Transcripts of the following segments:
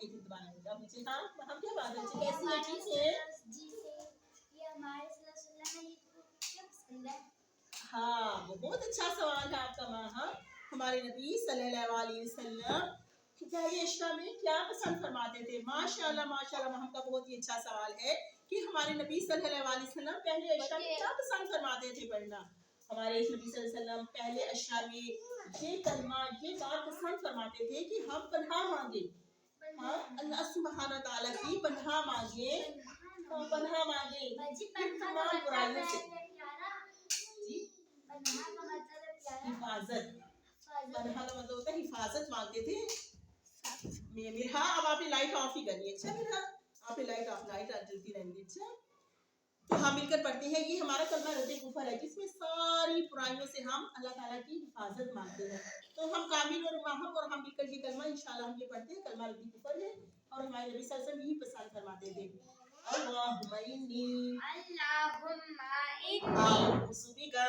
एक दबाना होगा पीछे। हाँ हम क्या बात है कैसी है चीज है? ये हमारे सल्लल्लाहु अलैहि वसल्लम क्या पसंद है? हाँ बहुत अच्छा सवाल है आपका माँ। हाँ हमारे नबी सल्लल्लाहु अलैहि वसल्लम पहले अशरा में क्या पसंद फरमाते थे? माशाल्लाह माशाल्लाह माँ का बहुत ही अच्छा सवाल है कि हमारे नबी सल्लल्लाहु अलैहि वसल्लम पहले अशरा में क्या पसंद फरमाते थे पढ़ना। हमारे नबी सल्लल्लाहु अलैहि वसल्लम पहले अशरा में ये कलमा ये बात पसंद फरमाते थे कि हम पनाह मांगे। हाँ अल्लाह सुब्हानहू व तआला की पनाह मांगे, पनाह मांगे तमाम बुराइयों से। हिफाजत, पनाह का मतलब होता है हिफाजत मांगते थे। मेरा अब आपने लाइट ऑफ ही करनी है। अच्छा मेरा आपने लाइट ऑफ लाइट जलती रहेंगी। अच्छा तो हम मिलकर पढ़ते हैं। ये हमारा कलमा रद्द कुफर है जिसमें सारी बुराइयों से हम अल्लाह ताला की हिफाजत मांगते हैं। तो हम कामिल और महब और हम मिलकर ये कलमा इंशाल्लाह हम ये पढ़ते हैं। कलमा रद्द कुफर है और हमारे नबी सल्लल्लाहु अलैहि वसल्लम यही पसंद फरमाते थे। अल्लाहुम्मा इन्नी अऊज़ु बिका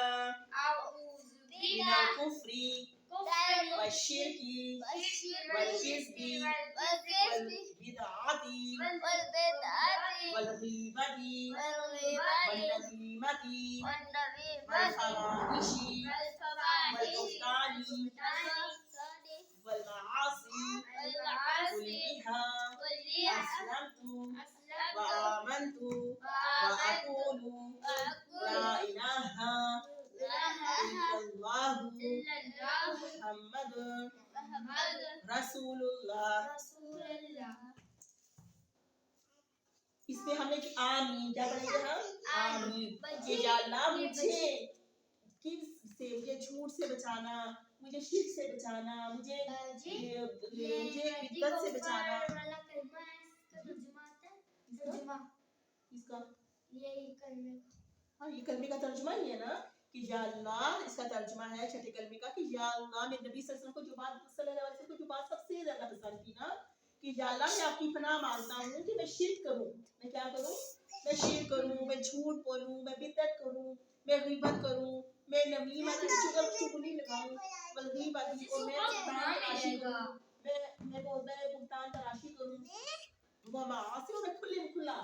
मिनल कुफ्री वश्शिरकी वल्किज़्बी वल्बिदअती वल्गीबती वन्नमीमती वल्फवाहिशी वलबुहतानी वल्मआसी कुल्लिहा अस्लमतु व आमनतु व अक़ूलु ला इलाहा इल्लल्लाहु मुहम्मदुर रसूलुल्लाह। इसमें हमें आमीन क्या पढ़ेंगे हम? आमीन। ये या अल्लाह मुझे किस से मुझे झूठ से बचाना, मुझे शिर्क से बचाना, मुझे बिदअत से बचाना। इसका हाँ ये कलमे का तर्जुमा ही है ना कि या अल्लाह। इसका तर्जुमा है छठे कलमे का कि या अल्लाह मेरे नबी सल्लल्लाहु अलैहि वसल्लम को जो बात सल्लल्लाहु अलैहि वसल्लम को जो बात सबसे ज्यादा पसंद थी ना कि या अल्लाह मैं आपकी पनाह मांगता हूँ कि मैं शिर्क करूँ। मैं क्या करूँ? मैं शिर्क करूँ, मैं झूठ बोलूँ, मैं बिदअत करूँ, मैं ग़ीबत करूँ, मैं नमीमत चुगली लगाऊँ, वल्गीबती और मैं बुहतान तराशी करूँ, मैं बुहतान तराशी करूँ, वो मासी और मैं खुला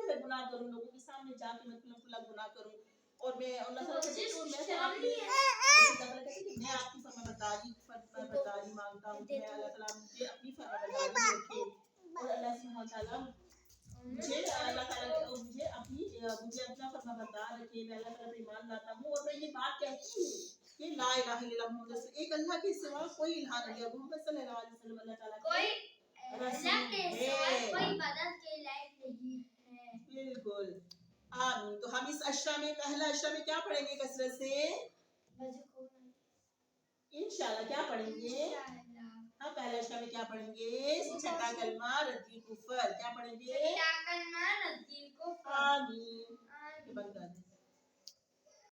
मैं गुनाह करूँ, लोगों के सामने जाके मैं खुला गुनाह करूँ। और मैं अल्लाह ताला कहते हैं मैं आपकी फरमाबरदारी मांगता हूँ कि मैं अल्लाह ताला मुझे अपनी फरमाबरदारी में रखे और अल्लाह सुब्हानहू व तआला मुझे अपना फरमाबरदार रखे। मैं अल्लाह ताला पे ईमान लाता हूँ और मैं ये बात कहती हूँ कि ला इलाहा इल्लल्लाह मुहम्मद रसूल एक अल्लाह के सिवा कोई इलाहा नहीं है। मोहम्मद सल्लल्लाहु अलैहि वसल्लम अल्लाह ताला कोई रसूल है, कोई इबादत के लायक नहीं है। बिल्कुल आमीन। तो हम इस अशरा में पहला अशरा में क्या पढ़ेंगे कसरत से? इंशाल्लाह क्या पढ़ेंगे? हम पहले अशरा में क्या पढ़ेंगे? छठा कलमा रद्दी कुफर क्या पढ़ेंगे?